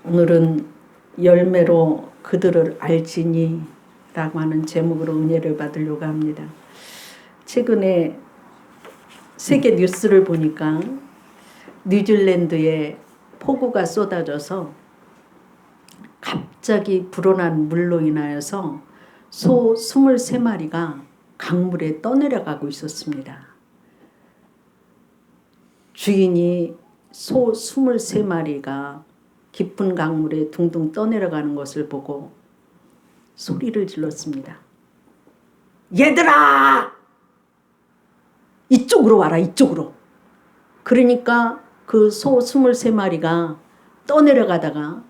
오늘은 열매로 그들을 알지니 라고 하는 제목으로 은혜를 받으려고 합니다. 최근에 세계 뉴스를 보니까 뉴질랜드에 폭우가 쏟아져서 갑자기 불어난 물로 인하여서 소 23마리가 강물에 떠내려가고 있었습니다. 주인이 소 23마리가 깊은 강물에 둥둥 떠내려가는 것을 보고 소리를 질렀습니다. 얘들아! 이쪽으로 와라, 이쪽으로. 그러니까 그 소 23마리가 떠내려가다가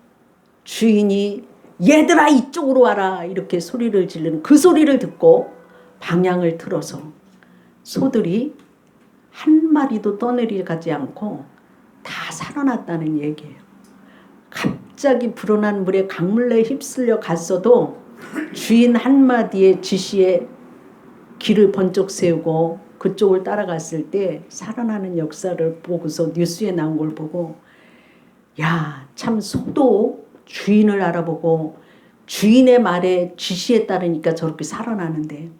주인이 얘들아 이쪽으로 와라 이렇게 소리를 지르는 그 소리를 듣고 방향을 틀어서 소들이 한 마리도 떠내려가지 않고 다 살아났다는 얘기예요. 갑자기 불어난 물에 강물에 휩쓸려 갔어도 주인 한마디의 지시에 길을 번쩍 세우고 그쪽을 따라갔을 때 살아나는 역사를 보고서 뉴스에 나온 걸 보고 야, 참 소도 주인을 알아보고 주인의 말에 지시에 따르니까 저렇게 살아나는데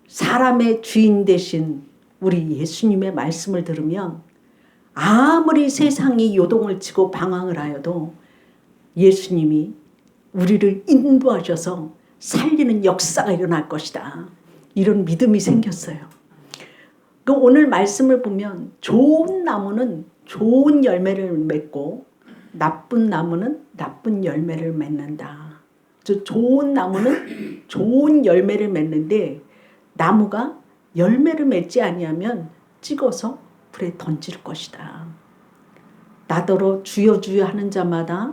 사람의 주인 대신 우리 예수님의 말씀을 들으면 아무리 세상이 요동을 치고 방황을 하여도 예수님이 우리를 인도하셔서 살리는 역사가 일어날 것이다. 이런 믿음이 생겼어요. 그 오늘 말씀을 보면 좋은 나무는 좋은 열매를 맺고 나쁜 나무는 나쁜 열매를 맺는다. 좋은 나무는 좋은 열매를 맺는데 나무가 열매를 맺지 아니하면 찍어서 불에 던질 것이다. 나더러 주여 주여 하는 자마다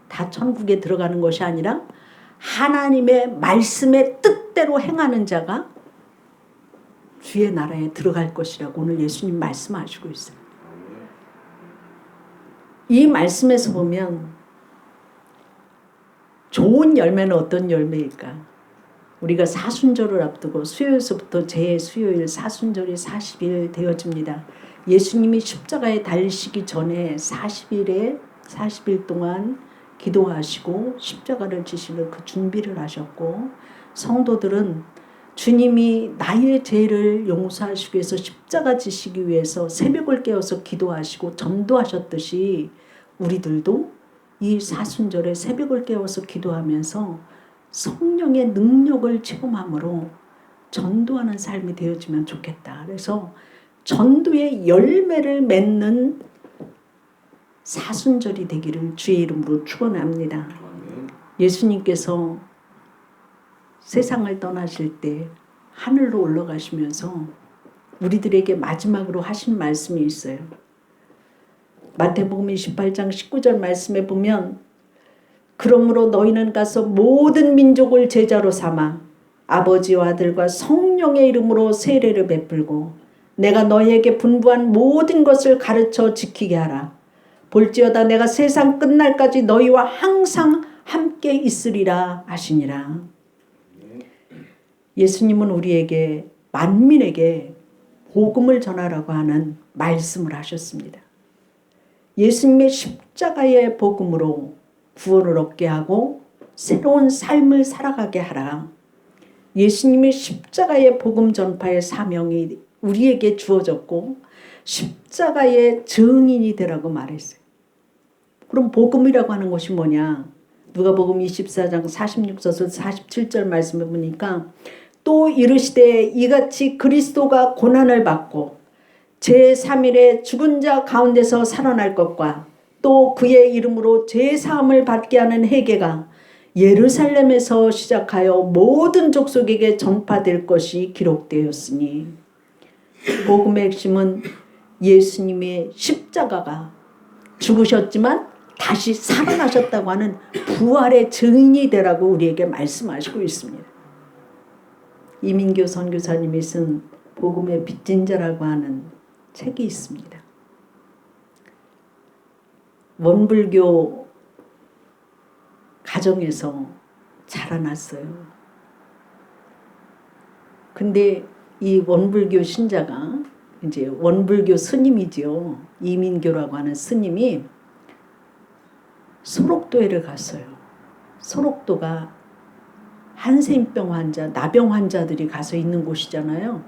다 천국에 들어가는 것이 아니라 하나님의 말씀의 뜻대로 행하는 자가 주의 나라에 들어갈 것이라고 오늘 예수님 말씀하시고 있어요. 이 말씀에서 보면 좋은 열매는 어떤 열매일까? 우리가 사순절을 앞두고 수요일서부터 제 수요일 사순절이 40일 되어집니다. 예수님이 십자가에 달리시기 전에 40일 동안 기도하시고 십자가를 지시는 그 준비를 하셨고 성도들은 주님이 나의 죄를 용서하시기 위해서 십자가 지시기 위해서 새벽을 깨어서 기도하시고 전도하셨듯이 우리들도 이 사순절에 새벽을 깨어서 기도하면서 성령의 능력을 체험함으로 전도하는 삶이 되어지면 좋겠다. 그래서 전도의 열매를 맺는 사순절이 되기를 주의 이름으로 축원합니다. 예수님께서 세상을 떠나실 때 하늘로 올라가시면서 우리들에게 마지막으로 하신 말씀이 있어요. 마태복음 28장 19절 말씀에 보면 그러므로 너희는 가서 모든 민족을 제자로 삼아 아버지와 아들과 성령의 이름으로 세례를 베풀고 내가 너희에게 분부한 모든 것을 가르쳐 지키게 하라. 볼지어다 내가 세상 끝날까지 너희와 항상 함께 있으리라 하시니라. 예수님은 우리에게 만민에게 복음을 전하라고 하는 말씀을 하셨습니다. 예수님의 십자가의 복음으로 구원을 얻게 하고 새로운 삶을 살아가게 하라. 예수님의 십자가의 복음 전파의 사명이 우리에게 주어졌고 십자가의 증인이 되라고 말했어요. 그럼 복음이라고 하는 것이 뭐냐? 누가복음 24장 46절 47절 말씀을 보니까 또 이르시되 이같이 그리스도가 고난을 받고 제3일에 죽은 자 가운데서 살아날 것과 또 그의 이름으로 제사함을 받게 하는 회개가 예루살렘에서 시작하여 모든 족속에게 전파될 것이 기록되었으니 복음의 핵심은 예수님의 십자가가 죽으셨지만 다시 살아나셨다고 하는 부활의 증인이 되라고 우리에게 말씀하시고 있습니다. 이민교 선교사님이 쓴 복음의 빚진 자라고 하는 책이 있습니다. 원불교 가정에서 자라났어요. 근데 이 원불교 신자가 이제 원불교 스님이죠. 이민교라고 하는 스님이 소록도에를 갔어요. 소록도가 한센병 환자, 나병 환자들이 가서 있는 곳이잖아요.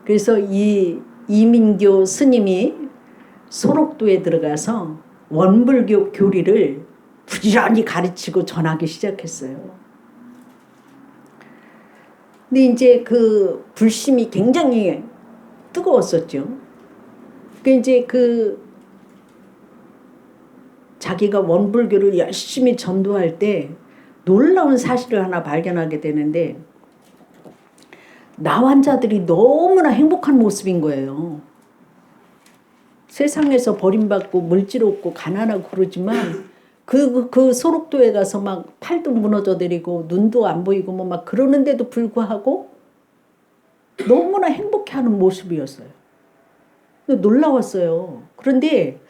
그래서 이 이민교 스님이 소록도에 들어가서 원불교 교리를 부지런히 가르치고 전하기 시작했어요. 근데 이제 그 불심이 굉장히 뜨거웠었죠. 이제 자기가 원불교를 열심히 전도할 때 놀라운 사실을 하나 발견하게 되는데, 나환자들이 너무나 행복한 모습인 거예요. 세상에서 버림받고 물질 없고 가난하고 그러지만 그 소록도에 가서 막 팔도 무너져 내리고 눈도 안 보이고 뭐 막 그러는데도 불구하고 너무나 행복해하는 모습이었어요. 놀라웠어요. 그런데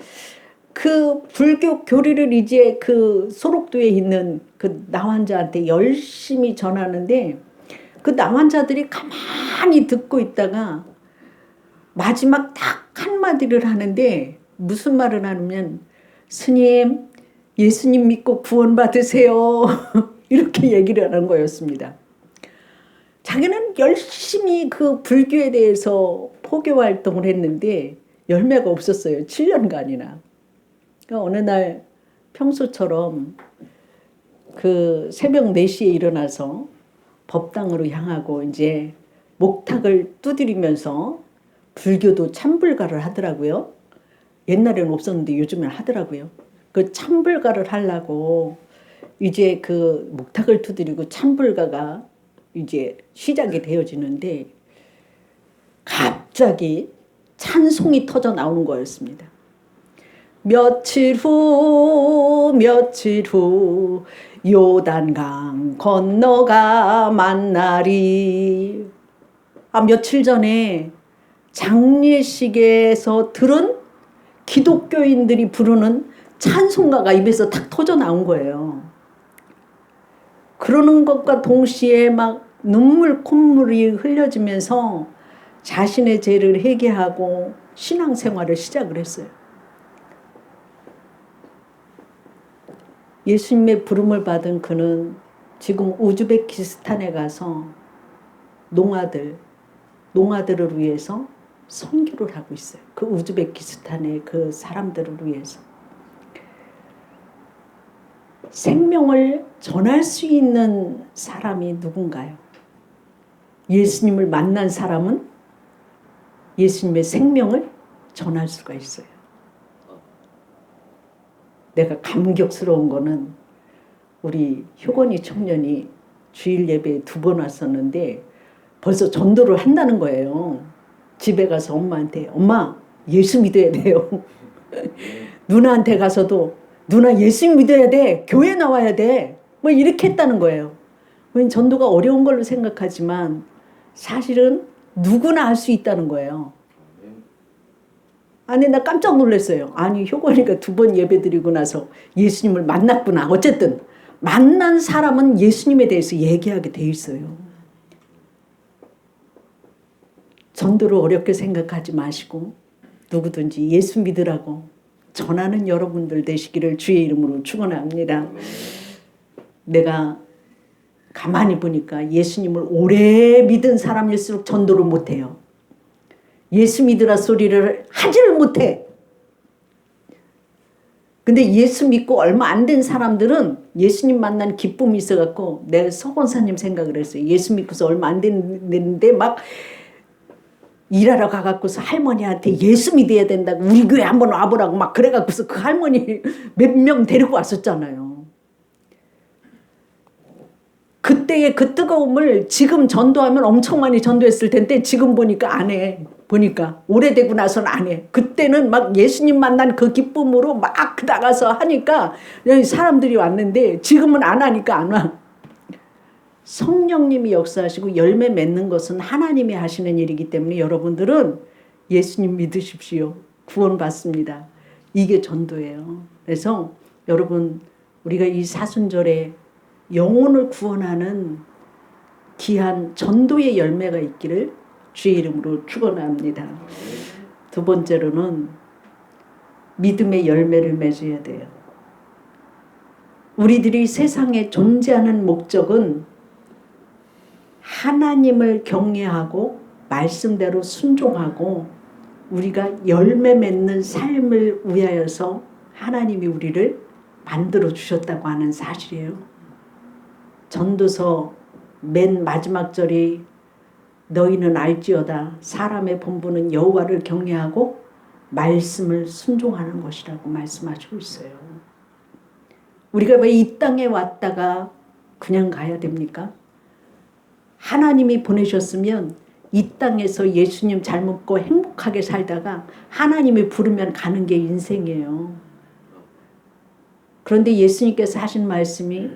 그 불교 교리를 이제 그 소록도에 있는 그 나환자한테 열심히 전하는데, 그 나환자들이 가만히 듣고 있다가 마지막 딱 한마디를 하는데, 무슨 말을 하냐면, 스님, 예수님 믿고 구원받으세요. 이렇게 얘기를 하는 거였습니다. 자기는 열심히 그 불교에 대해서 포교 활동을 했는데 열매가 없었어요. 7년간이나. 그러니까 어느 날 평소처럼 그 새벽 4시에 일어나서 법당으로 향하고 이제 목탁을 두드리면서, 불교도 참불가를 하더라고요. 옛날에는 없었는데 요즘엔 하더라고요. 그 참불가를 하려고 이제 그 목탁을 두드리고 참불가가 이제 시작이 되어지는데, 갑자기 찬송이 터져 나오는 거였습니다. 며칠 후 요단강 건너가 만나리. 며칠 전에 장례식에서 들은 기독교인들이 부르는 찬송가가 입에서 탁 터져 나온 거예요. 그러는 것과 동시에 막 콧물이 흘려지면서 자신의 죄를 회개하고 신앙생활을 시작을 했어요. 예수님의 부름을 받은 그는 지금 우즈베키스탄에 가서 농아들을 위해서 선교를 하고 있어요. 그 우즈베키스탄의 그 사람들을 위해서. 생명을 전할 수 있는 사람이 누군가요? 예수님을 만난 사람은 예수님의 생명을 전할 수가 있어요. 내가 감격스러운 거는 우리 효건이 청년이 주일 예배에 2번 왔었는데 벌써 전도를 한다는 거예요. 집에 가서 엄마한테, 엄마 예수 믿어야 돼요. 누나한테 가서도, 누나 예수 믿어야 돼. 교회 나와야 돼. 뭐 이렇게 했다는 거예요. 전도가 어려운 걸로 생각하지만 사실은 누구나 할 수 있다는 거예요. 아니, 나 깜짝 놀랐어요. 아니, 효건이가 2번 예배 드리고 나서 예수님을 만났구나. 어쨌든 만난 사람은 예수님에 대해서 얘기하게 돼 있어요. 전도를 어렵게 생각하지 마시고 누구든지 예수 믿으라고 전하는 여러분들 되시기를 주의 이름으로 축원합니다. 내가 가만히 보니까 예수님을 오래 믿은 사람일수록 전도를 못해요. 예수 믿으라 소리를 하지를 못해. 근데 예수 믿고 얼마 안 된 사람들은 예수님 만난 기쁨이 있어갖고, 내가 서건사님 생각을 했어요. 예수 믿고서 얼마 안 됐는데 막 일하러 가갖고서 할머니한테 예수 믿어야 된다고, 우리 교회 한번 와보라고 막 그래갖고서 그 할머니 몇 명 데리고 왔었잖아요. 그때의 그 뜨거움을 지금 전도하면 엄청 많이 전도했을 텐데 지금 보니까 안 해. 보니까 오래되고 나서는 안 해. 그때는 막 예수님 만난 그 기쁨으로 막 나가서 하니까 사람들이 왔는데 지금은 안 하니까 안 와. 성령님이 역사하시고 열매 맺는 것은 하나님이 하시는 일이기 때문에 여러분들은 예수님 믿으십시오. 구원받습니다. 이게 전도예요. 그래서 여러분, 우리가 이 사순절에 영혼을 구원하는 귀한 전도의 열매가 있기를 주의 이름으로 축원합니다. 2번째로는 믿음의 열매를 맺어야 돼요. 우리들이 세상에 존재하는 목적은 하나님을 경외하고 말씀대로 순종하고 우리가 열매 맺는 삶을 위하여서 하나님이 우리를 만들어 주셨다고 하는 사실이에요. 전도서 맨 마지막 절이 너희는 알지어다 사람의 본분은 여호와를 경외하고 말씀을 순종하는 것이라고 말씀하시고 있어요. 우리가 왜 이 땅에 왔다가 그냥 가야 됩니까? 하나님이 보내셨으면 이 땅에서 예수님 잘 믿고 행복하게 살다가 하나님이 부르면 가는 게 인생이에요. 그런데 예수님께서 하신 말씀이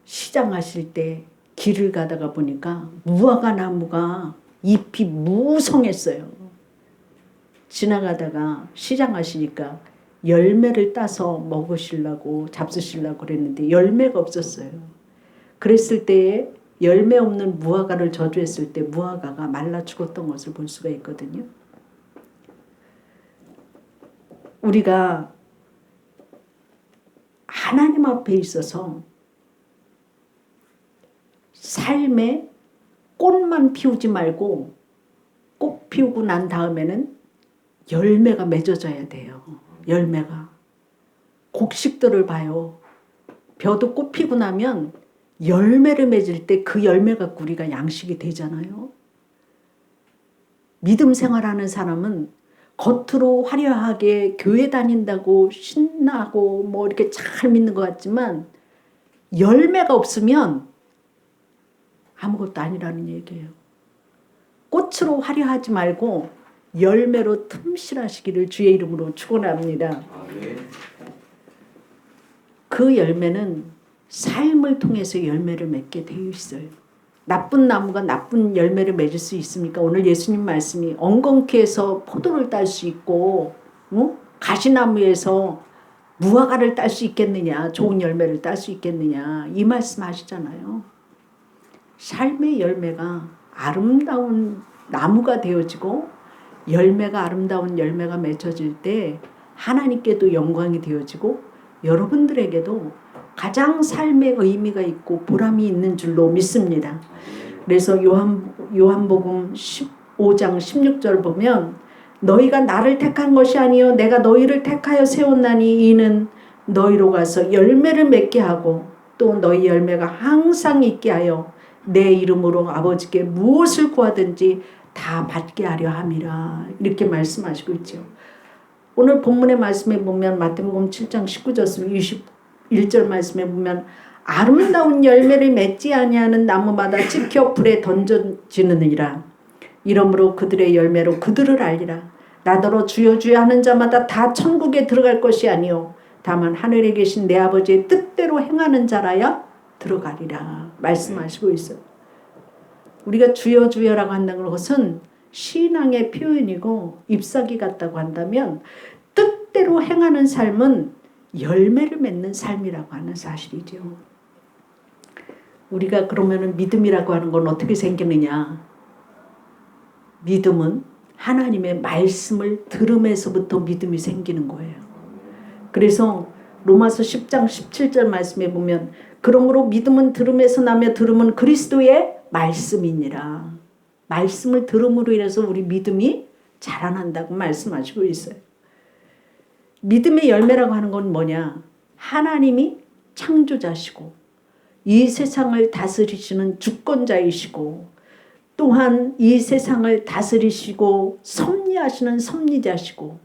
시장하실 때 길을 가다가 보니까 무화과 나무가 잎이 무성했어요. 지나가다가 시장하시니까 열매를 따서 먹으시려고 잡수시려고 그랬는데 열매가 없었어요. 그랬을 때에 열매 없는 무화과를 저주했을 때 무화과가 말라 죽었던 것을 볼 수가 있거든요. 우리가 하나님 앞에 있어서 삶에 꽃만 피우지 말고 꽃 피우고 난 다음에는 열매가 맺어져야 돼요. 열매가. 곡식들을 봐요. 벼도 꽃 피고 나면 열매를 맺을 때 그 열매 갖고 우리가 양식이 되잖아요. 믿음 생활하는 사람은 겉으로 화려하게 교회 다닌다고 신나고 뭐 이렇게 잘 믿는 것 같지만 열매가 없으면 아무것도 아니라는 얘기예요. 꽃으로 화려하지 말고 열매로 틈실하시기를 주의 이름으로 축원합니다. 그 열매는 삶을 통해서 열매를 맺게 되어 있어요. 나쁜 나무가 나쁜 열매를 맺을 수 있습니까? 오늘 예수님 말씀이 엉겅퀴에서 포도를 딸 수 있고 가시나무에서 무화과를 딸 수 있겠느냐, 좋은 열매를 딸 수 있겠느냐 이 말씀 하시잖아요. 삶의 열매가 아름다운 나무가 되어지고 열매가 아름다운 열매가 맺혀질 때 하나님께도 영광이 되어지고 여러분들에게도 가장 삶의 의미가 있고 보람이 있는 줄로 믿습니다. 그래서 요한복음 15장 16절 보면 너희가 나를 택한 것이 아니요 내가 너희를 택하여 세웠나니 이는 너희로 가서 열매를 맺게 하고 또 너희 열매가 항상 있게 하여 내 이름으로 아버지께 무엇을 구하든지 다 받게 하려 함이라 이렇게 말씀하시고 있죠. 오늘 본문의 말씀에 보면 마태복음 7장 19절 21절 말씀에 보면 아름다운 열매를 맺지 아니하는 나무마다 찍혀 불에 던져지느니라. 이러므로 그들의 열매로 그들을 알리라. 나더러 주여 주여 하는 자마다 다 천국에 들어갈 것이 아니요 다만 하늘에 계신 내 아버지의 뜻대로 행하는 자라야 들어가리라 말씀하시고 있어요. 우리가 주여 주여라고 한다는 것은 신앙의 표현이고 잎사귀 같다고 한다면 뜻대로 행하는 삶은 열매를 맺는 삶이라고 하는 사실이죠. 우리가 그러면 믿음이라고 하는 건 어떻게 생기느냐? 믿음은 하나님의 말씀을 들음에서부터 믿음이 생기는 거예요. 그래서 로마서 10장 17절 말씀에 보면 그러므로 믿음은 들음에서 나며 들음은 그리스도의 말씀이니라. 말씀을 들음으로 인해서 우리 믿음이 자라난다고 말씀하시고 있어요. 믿음의 열매라고 하는 건 뭐냐? 하나님이 창조자시고 이 세상을 다스리시는 주권자이시고 또한 이 세상을 다스리시고 섭리하시는 섭리자시고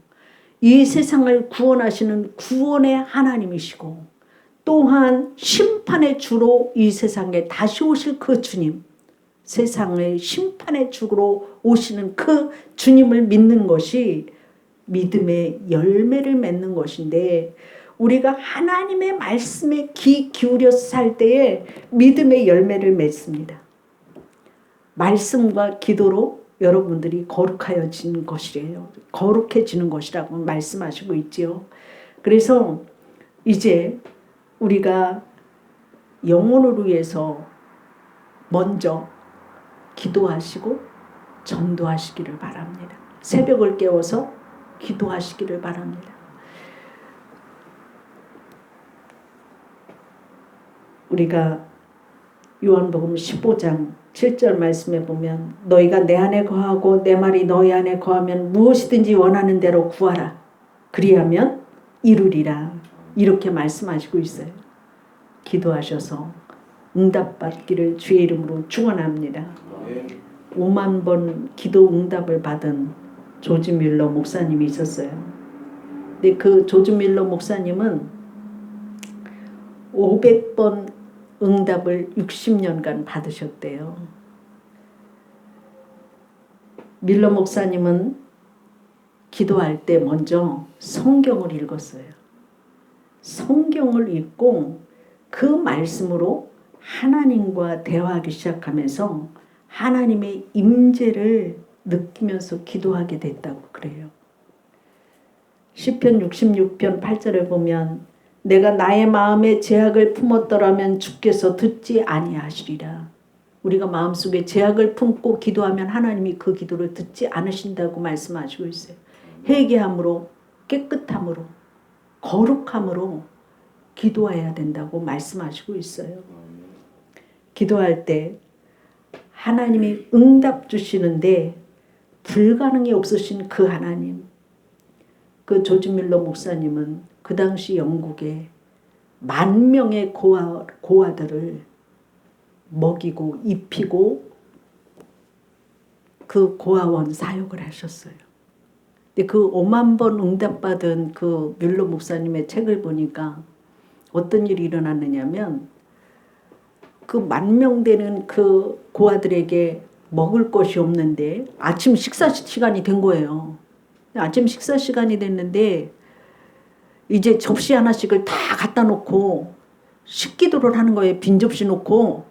이 세상을 구원하시는 구원의 하나님이시고 또한 심판의 주로 이 세상에 다시 오실 그 주님, 세상의 심판의 주로 오시는 그 주님을 믿는 것이 믿음의 열매를 맺는 것인데 우리가 하나님의 말씀에 귀 기울여서 살 때에 믿음의 열매를 맺습니다. 말씀과 기도로 여러분들이 거룩해지는 것이래요. 거룩해지는 것이라고 말씀하시고 있지요. 그래서 이제 우리가 영혼을 위해서 먼저 기도하시고 전도하시기를 바랍니다. 새벽을 깨워서 기도하시기를 바랍니다. 우리가 요한복음 15장 7절 말씀에 보면 너희가 내 안에 거하고 내 말이 너희 안에 거하면 무엇이든지 원하는 대로 구하라. 그리하면 이루리라. 이렇게 말씀하시고 있어요. 기도하셔서 응답받기를 주의 이름으로 축원합니다. 5만 번 기도 응답을 받은 조지 밀러 목사님이 있었어요. 근데 그 조지 밀러 목사님은 500번 응답을 60년간 받으셨대요. 밀러 목사님은 기도할 때 먼저 성경을 읽었어요. 성경을 읽고 그 말씀으로 하나님과 대화하기 시작하면서 하나님의 임재를 느끼면서 기도하게 됐다고 그래요. 시편 66편 8절에 보면 내가 나의 마음에 제약을 품었더라면 주께서 듣지 아니하시리라. 우리가 마음속에 제약을 품고 기도하면 하나님이 그 기도를 듣지 않으신다고 말씀하시고 있어요. 회개함으로, 깨끗함으로, 거룩함으로 기도해야 된다고 말씀하시고 있어요. 기도할 때 하나님이 응답 주시는데 불가능이 없으신 그 하나님, 그 조지 밀러 목사님은 그 당시 영국에 10,000명의 고아들을 먹이고 입히고 그 고아원 사역을 하셨어요. 근데 그 5만 번 응답받은 그 밀러 목사님의 책을 보니까 어떤 일이 일어났느냐면 그 10,000명 되는 그 고아들에게 먹을 것이 없는데 아침 식사 시간이 된 거예요. 아침 식사 시간이 됐는데 이제 접시 하나씩을 다 갖다 놓고 식기도를 하는 거예요. 빈 접시 놓고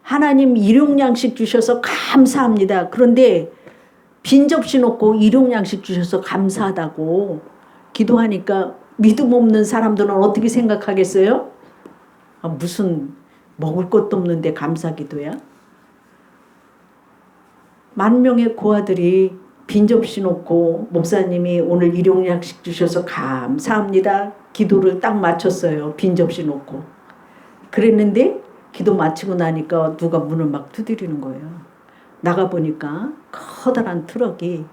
하나님 일용양식 주셔서 감사합니다. 그런데 빈 접시 놓고 일용양식 주셔서 감사하다고 기도하니까 믿음 없는 사람들은 어떻게 생각하겠어요? 아, 무슨 먹을 것도 없는데 감사기도야? 10,000명의 고아들이 빈 접시 놓고 목사님이 오늘 일용양식 주셔서 감사합니다. 기도를 딱 마쳤어요. 빈 접시 놓고. 그랬는데 기도 마치고 나니까 누가 문을 막 두드리는 거예요. 나가보니까 커다란 트럭이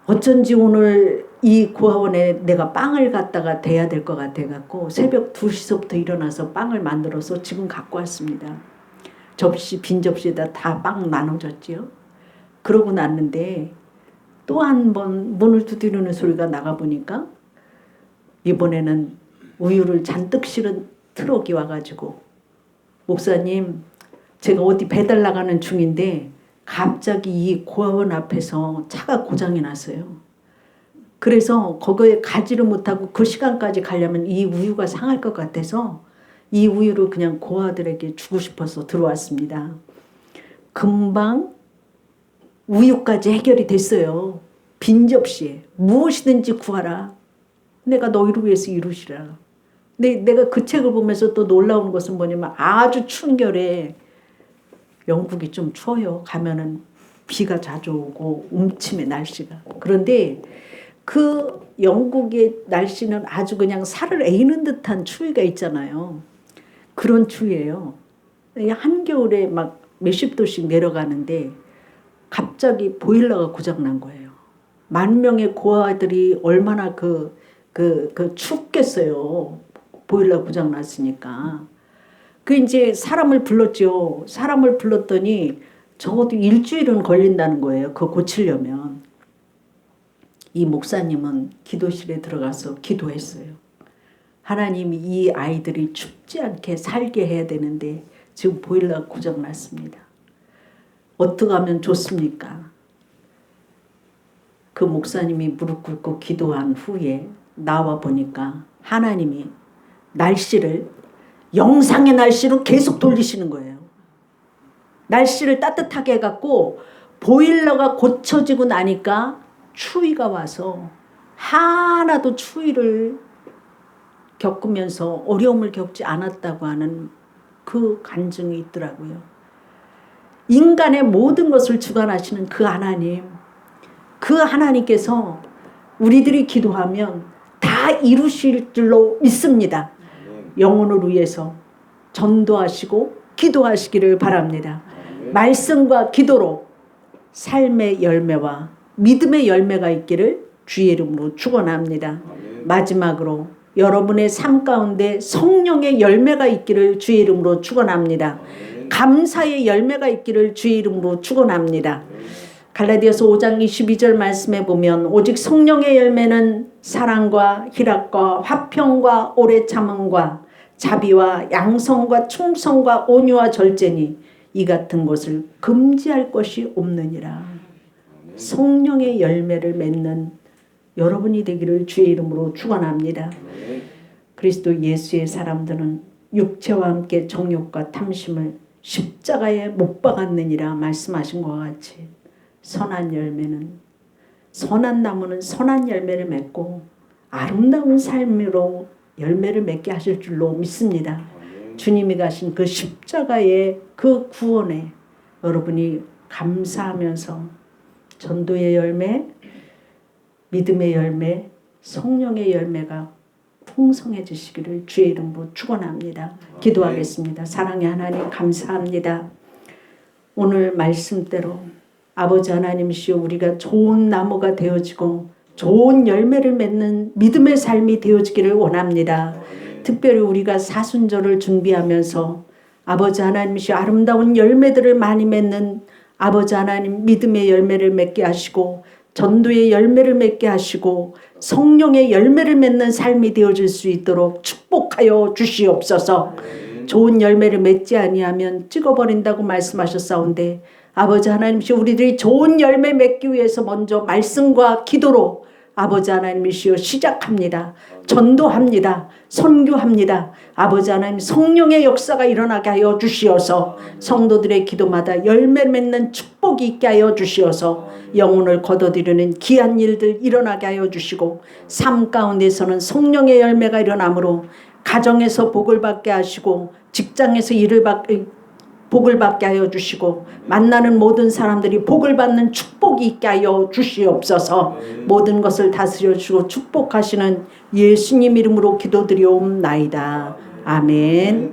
어쩐지 오늘 이 고아원에 내가 빵을 갖다가 대야 될 것 같아갖고 새벽 2시서부터 일어나서 빵을 만들어서 지금 갖고 왔습니다. 접시, 빈 접시에다 다 빵 나눠줬지요. 그러고 났는데 또 한 번 문을 두드리는 소리가 나가보니까 이번에는 우유를 잔뜩 실은 트럭이 와가지고 목사님 제가 어디 배달 나가는 중인데 갑자기 이 고아원 앞에서 차가 고장이 났어요. 그래서 거기에 가지를 못하고 그 시간까지 가려면 이 우유가 상할 것 같아서 이 우유를 그냥 고아들에게 주고 싶어서 들어왔습니다. 금방 우유까지 해결이 됐어요. 빈 접시에 무엇이든지 구하라. 내가 너희를 위해서 이루시라. 근데 내가 그 책을 보면서 또 놀라운 것은 뭐냐면 아주 추운 겨울에 영국이 좀 추워요. 가면은 비가 자주 오고 움침의 날씨가. 그런데 그 영국의 날씨는 아주 그냥 살을 에이는 듯한 추위가 있잖아요. 그런 추위예요. 한겨울에 막 몇십 도씩 내려가는데 갑자기 보일러가 고장난 거예요. 10,000명의 고아들이 얼마나 춥겠어요. 보일러 고장났으니까. 그 이제 사람을 불렀죠. 사람을 불렀더니 적어도 일주일은 걸린다는 거예요. 그거 고치려면. 이 목사님은 기도실에 들어가서 기도했어요. 하나님이 이 아이들이 춥지 않게 살게 해야 되는데 지금 보일러가 고장났습니다. 어떻게 하면 좋습니까? 그 목사님이 무릎 꿇고 기도한 후에 나와 보니까 하나님이 날씨를 영상의 날씨로 계속 돌리시는 거예요. 날씨를 따뜻하게 해갖고 보일러가 고쳐지고 나니까 추위가 와서 하나도 추위를 겪으면서 어려움을 겪지 않았다고 하는 그 간증이 있더라고요. 인간의 모든 것을 주관하시는 그 하나님, 그 하나님께서 우리들이 기도하면 다 이루실 줄로 믿습니다. 영혼을 위해서, 전도하시고 기도하시기를 바랍니다. 말씀과 기도로 삶의 열매와 믿음의 열매가 있기를 주의 이름으로 축원합니다. 마지막으로 여러분의 삶 가운데 성령의 열매가 있기를 주의 이름으로 축원합니다. 감사의 열매가 있기를 주의 이름으로 축원합니다. 갈라디아서 5장 22절 말씀에 보면 오직 성령의 열매는 사랑과 희락과 화평과 오래 참음과 자비와 양성과 충성과 온유와 절제니 이 같은 것을 금지할 것이 없느니라. 성령의 열매를 맺는 여러분이 되기를 주의 이름으로 축원합니다. 그리스도 예수의 사람들은 육체와 함께 정욕과 탐심을 십자가에 못 박았느니라 말씀하신 것과 같이 선한 열매는 선한 나무는 선한 열매를 맺고 아름다운 삶으로 열매를 맺게 하실 줄로 믿습니다. 주님이 가신 그 십자가의 그 구원에 여러분이 감사하면서 전도의 열매, 믿음의 열매, 성령의 열매가 풍성해지시기를 주의 이름으로 축원합니다. 기도하겠습니다. 사랑의 하나님 감사합니다. 오늘 말씀대로 아버지 하나님이시여 우리가 좋은 나무가 되어지고 좋은 열매를 맺는 믿음의 삶이 되어지기를 원합니다. 특별히 우리가 사순절을 준비하면서 아버지 하나님이시여 아름다운 열매들을 많이 맺는 아버지 하나님 믿음의 열매를 맺게 하시고 전도의 열매를 맺게 하시고 성령의 열매를 맺는 삶이 되어질 수 있도록 축복하여 주시옵소서. 좋은 열매를 맺지 아니하면 찍어버린다고 말씀하셨사온데 아버지 하나님이시여 우리들이 좋은 열매 맺기 위해서 먼저 말씀과 기도로 아버지 하나님이시여 시작합니다. 전도합니다. 선교합니다. 아버지 하나님 성령의 역사가 일어나게 하여 주시어서 성도들의 기도마다 열매 맺는 축복이 있게 하여 주시어서 영혼을 거둬들이는 귀한 일들 일어나게 하여 주시고 삶 가운데서는 성령의 열매가 일어나므로 가정에서 복을 받게 하시고 직장에서 복을 받게 하여 주시고 만나는 모든 사람들이 복을 받는 축복이 있게 하여 주시옵소서. 모든 것을 다스려 주시고 축복하시는 예수님 이름으로 기도드리옵나이다. 아멘.